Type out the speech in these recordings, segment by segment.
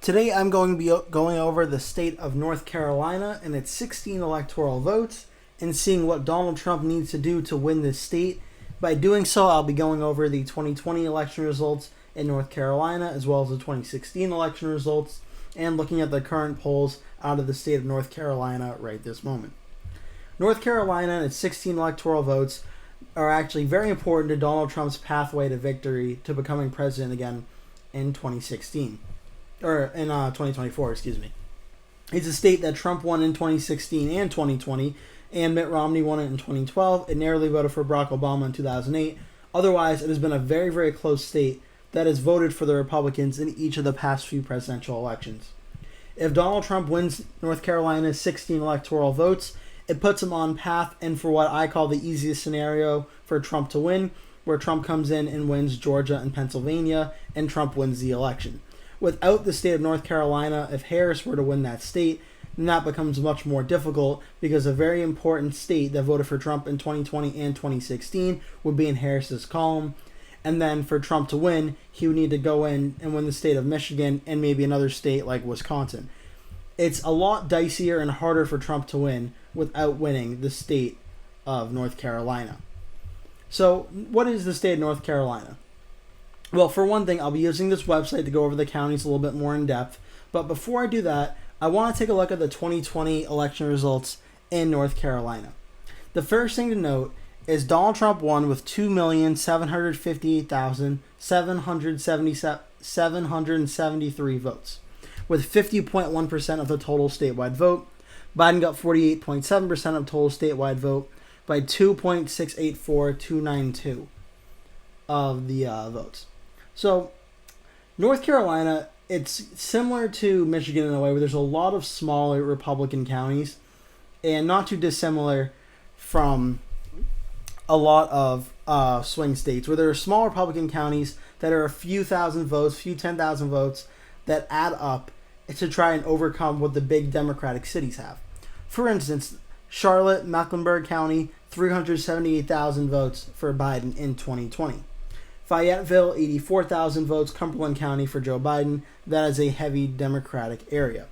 Today I'm going to be going over the state of North Carolina and its 16 electoral votes and seeing what Donald Trump needs to do to win this state. By doing so, I'll be going over the 2020 election results in North Carolina as well as the 2016 election results and looking at the current polls out of the state of North Carolina right this moment. North Carolina and its 16 electoral votes are actually very important to Donald Trump's pathway to victory to becoming president again in 2016. Or in 2024, excuse me. It's a state that Trump won in 2016 and 2020, and Mitt Romney won it in 2012. It narrowly voted for Barack Obama in 2008. Otherwise, it has been a very, very close state that has voted for the Republicans in each of the past few presidential elections. If Donald Trump wins North Carolina's 16 electoral votes, it puts him on path and for what I call the easiest scenario for Trump to win, where Trump comes in and wins Georgia and Pennsylvania, and Trump wins the election. Without the state of North Carolina, if Harris were to win that state, then that becomes much more difficult because a very important state that voted for Trump in 2020 and 2016 would be in Harris's column. And then for Trump to win, he would need to go in and win the state of Michigan and maybe another state like Wisconsin. It's a lot dicier and harder for Trump to win without winning the state of North Carolina. So, what is the state of North Carolina? Well, for one thing, I'll be using this website to go over the counties a little bit more in depth. But before I do that, I want to take a look at the 2020 election results in North Carolina. The first thing to note is Donald Trump won with 2,758,773 votes, with 50.1% of the total statewide vote. Biden got 48.7% of total statewide vote by 2.684292 of the votes. So, North Carolina, it's similar to Michigan in a way where there's a lot of smaller Republican counties and not too dissimilar from a lot of swing states where there are small Republican counties that are a few thousand votes, few 10,000 votes that add up to try and overcome what the big Democratic cities have. For instance, Charlotte, Mecklenburg County, 378,000 votes for Biden in 2020. Fayetteville, 84,000 votes, Cumberland County for Joe Biden. That is a heavy Democratic area.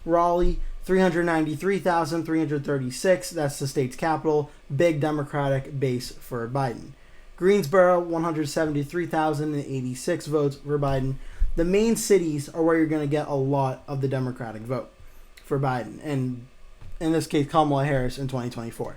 Raleigh, 393,336. That's the state's capital. Big Democratic base for Biden. Greensboro, 173,086 votes for Biden. The main cities are where you're going to get a lot of the Democratic vote for Biden. And in this case, Kamala Harris in 2024.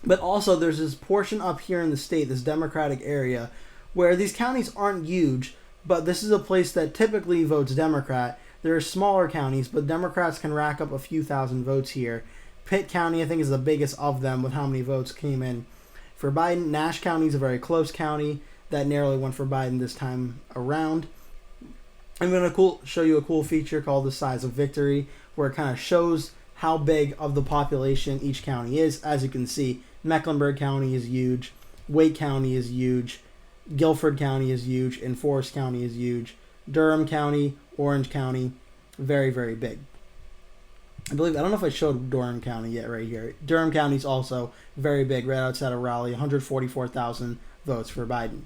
But also, there's this portion up here in the state, this Democratic area, where these counties aren't huge, but this is a place that typically votes Democrat. There are smaller counties, but Democrats can rack up a few thousand votes here. Pitt County, I think, is the biggest of them with how many votes came in for Biden. Nash County is a very close county that narrowly went for Biden this time around. I'm going to show you a cool feature called the Size of Victory, where it kind of shows how big of the population each county is. As you can see, Mecklenburg County is huge, Wake County is huge, Guilford County is huge, and Forest County is huge. Durham County, Orange County, very, very big. I don't know if I showed Durham County yet right here. Durham County is also very big, right outside of Raleigh, 144,000 votes for Biden.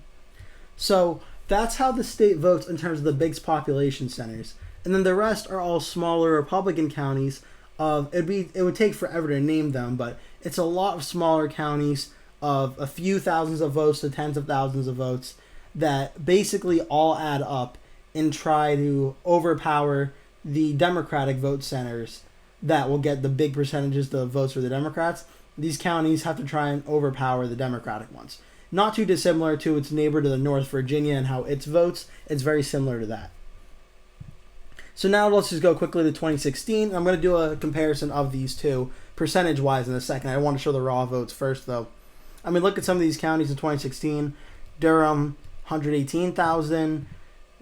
So that's how the state votes in terms of the big population centers. And then the rest are all smaller Republican counties. It would take forever to name them, but it's a lot of smaller counties of a few thousands of votes to tens of thousands of votes that basically all add up and try to overpower the Democratic vote centers that will get the big percentages of votes for the Democrats. These counties have to try and overpower the Democratic ones. Not too dissimilar to its neighbor to the north, Virginia, and how it votes. It's very similar to that. So now let's just go quickly to 2016. I'm going to do a comparison of these two percentage-wise in a second. I want to show the raw votes first, though. I mean, look at some of these counties in 2016. Durham, 118,000.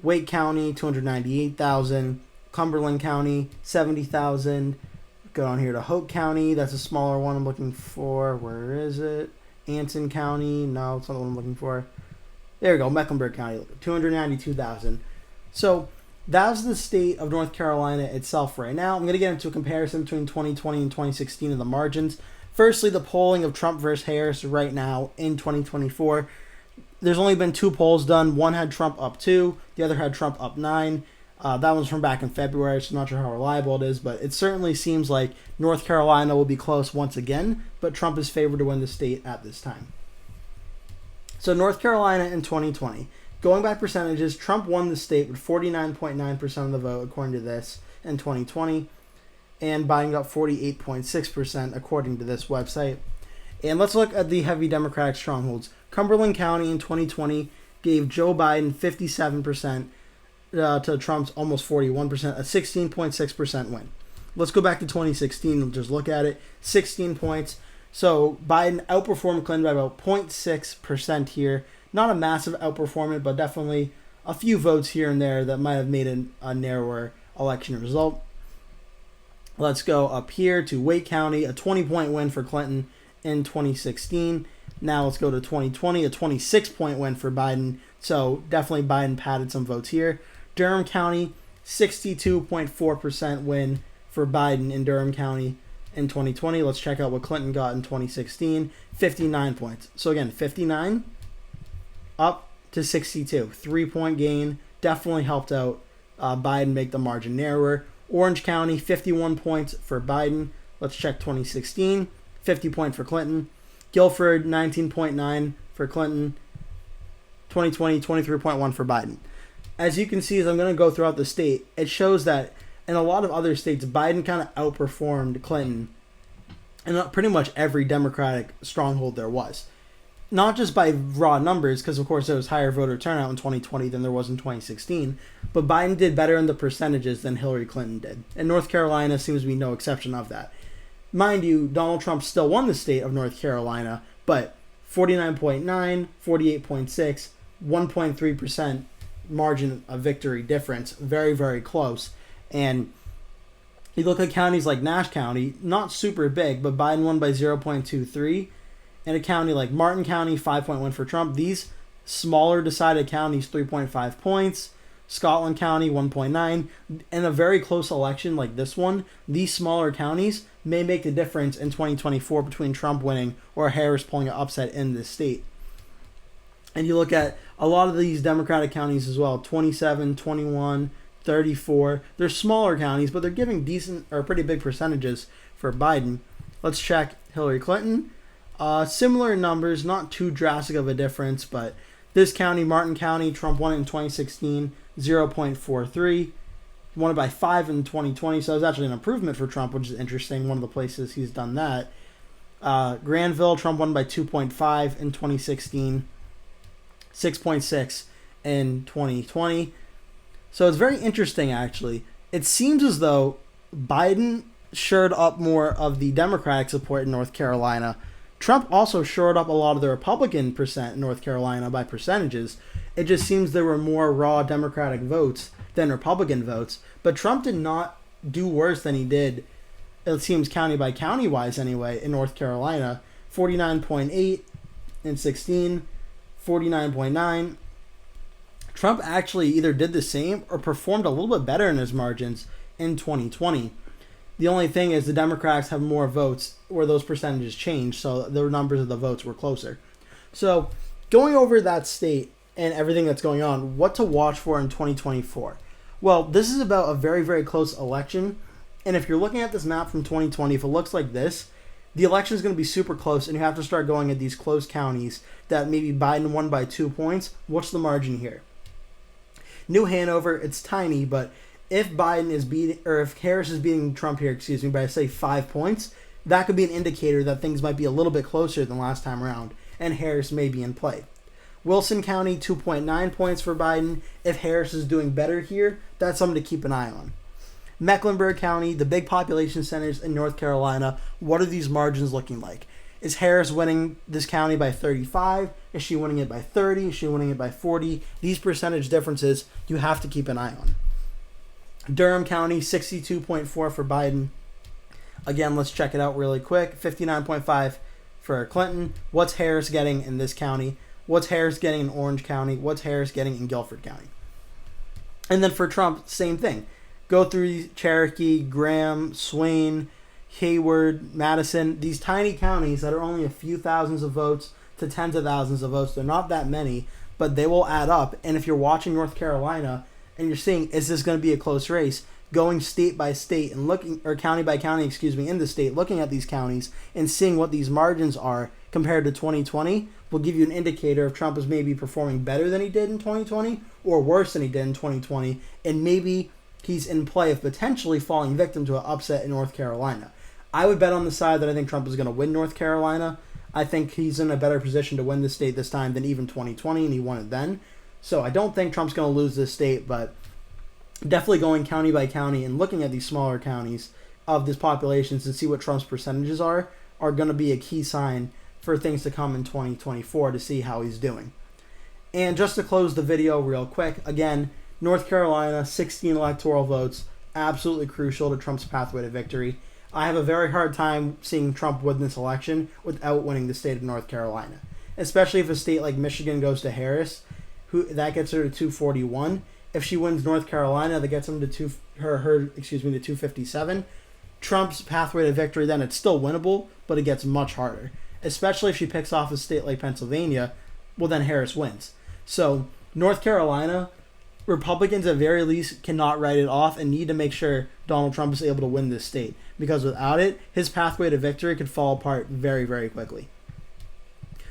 Wake County, 298,000. Cumberland County, 70,000. Go on here to Hoke County. That's a smaller one I'm looking for. Where is it? Anson County. No, it's not the one I'm looking for. There we go. Mecklenburg County, 292,000. So that's the state of North Carolina itself right now. I'm going to get into a comparison between 2020 and 2016 of the margins. Firstly, the polling of Trump versus Harris right now in 2024. There's only been two polls done. One had Trump up 2. The other had Trump up 9. That one's from back in February, so I'm not sure how reliable it is, but it certainly seems like North Carolina will be close once again, but Trump is favored to win the state at this time. So North Carolina in 2020. Going by percentages, Trump won the state with 49.9% of the vote, according to this, in 2020, and Biden got 48.6%, according to this website. And let's look at the heavy Democratic strongholds. Cumberland County in 2020 gave Joe Biden 57%, to Trump's almost 41%, a 16.6% win. Let's go back to 2016 and just look at it. 16 points. So Biden outperformed Clinton by about 0.6% here. Not a massive outperformance, but definitely a few votes here and there that might have made a narrower election result. Let's go up here to Wake County, a 20-point win for Clinton in 2016. Now let's go to 2020, a 26-point win for Biden. So definitely Biden padded some votes here. Durham County, 62.4% win for Biden in Durham County in 2020. Let's check out what Clinton got in 2016. 59 points. So again, 59 up to 62. 3-point gain. Definitely helped out Biden make the margin narrower. Orange County, 51 points for Biden. Let's check 2016. 50 point for Clinton. Guilford, 19.9 for Clinton. 2020, 23.1 for Biden. As you can see, as I'm going to go throughout the state, it shows that in a lot of other states, Biden kind of outperformed Clinton in pretty much every Democratic stronghold there was. Not just by raw numbers, because of course there was higher voter turnout in 2020 than there was in 2016, but Biden did better in the percentages than Hillary Clinton did. And North Carolina seems to be no exception of that. Mind you, Donald Trump still won the state of North Carolina, but 49.9, 48.6, 1.3% margin of victory difference. Very, very close. And you look at counties like Nash County, not super big, but Biden won by 0.23. And a county like Martin County, 5.1 for Trump. These smaller decided counties, 3.5 points. Scotland County, 1.9. In a very close election like this one, these smaller counties may make the difference in 2024 between Trump winning or Harris pulling an upset in this state. And you look at a lot of these Democratic counties as well, 27, 21, 34. They're smaller counties, but they're giving decent or pretty big percentages for Biden. Let's check Hillary Clinton. Similar numbers, not too drastic of a difference, but this county, Martin County, Trump won it in 2016, 0.43. Won it by 5 in 2020, so it was actually an improvement for Trump, which is interesting. One of the places he's done that. Granville, Trump won by 2.5 in 2016, 6.6 in 2020. So it's very interesting, actually. It seems as though Biden shored up more of the Democratic support in North Carolina. Trump also shored up a lot of the Republican percent in North Carolina by percentages. It just seems there were more raw Democratic votes than Republican votes. But Trump did not do worse than he did, it seems county by county wise anyway, in North Carolina. 49.8 in 16, 49.9. Trump actually either did the same or performed a little bit better in his margins in 2020. The only thing is the Democrats have more votes where those percentages change, so the numbers of the votes were closer. So going over that state and everything that's going on, what to watch for in 2024? Well, this is about a very, very close election. And if you're looking at this map from 2020, if it looks like this, the election is going to be super close, and you have to start going at these close counties that maybe Biden won by 2 points. What's the margin here? New Hanover, it's tiny, but if Biden is beating, or if Harris is beating Trump here, by say 5 points, that could be an indicator that things might be a little bit closer than last time around, and Harris may be in play. Wilson County, 2.9 points for Biden. If Harris is doing better here, that's something to keep an eye on. Mecklenburg County, the big population centers in North Carolina, what are these margins looking like? Is Harris winning this county by 35? Is she winning it by 30? Is she winning it by 40? These percentage differences you have to keep an eye on. Durham County, 62.4 for Biden. Again, let's check it out really quick. 59.5 for Clinton. What's Harris getting in this county? What's Harris getting in Orange County? What's Harris getting in Guilford County? And then for Trump, same thing. Go through Cherokee, Graham, Swain, Hayward, Madison, these tiny counties that are only a few thousands of votes to tens of thousands of votes. They're not that many, but they will add up. And if you're watching North Carolina, and you're seeing, is this going to be a close race? Going state by state and looking, or county by county, in the state, looking at these counties and seeing what these margins are compared to 2020 will give you an indicator if Trump is maybe performing better than he did in 2020 or worse than he did in 2020, and maybe he's in play of potentially falling victim to an upset in North Carolina. I would bet on the side that I think Trump is going to win North Carolina. I think he's in a better position to win the state this time than even 2020, and he won it then. So I don't think Trump's going to lose this state, but definitely going county by county and looking at these smaller counties of this populations to see what Trump's percentages are going to be a key sign for things to come in 2024 to see how he's doing. And just to close the video real quick, again, North Carolina, 16 electoral votes, absolutely crucial to Trump's pathway to victory. I have a very hard time seeing Trump win this election without winning the state of North Carolina, especially if a state like Michigan goes to Harris, that gets her to 241. If she wins North Carolina, that gets him to 257. Trump's pathway to victory, then it's still winnable, but it gets much harder. Especially if she picks off a state like Pennsylvania, well, then Harris wins. So North Carolina, Republicans at very least cannot write it off and need to make sure Donald Trump is able to win this state, because without it, his pathway to victory could fall apart very, very quickly.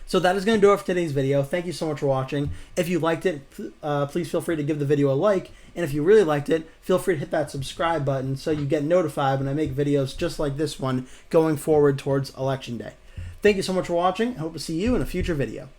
So that is going to do it for today's video. Thank you so much for watching. If you liked it, please feel free to give the video a like. And if you really liked it, feel free to hit that subscribe button so you get notified when I make videos just like this one going forward towards Election Day. Thank you so much for watching. I hope to see you in a future video.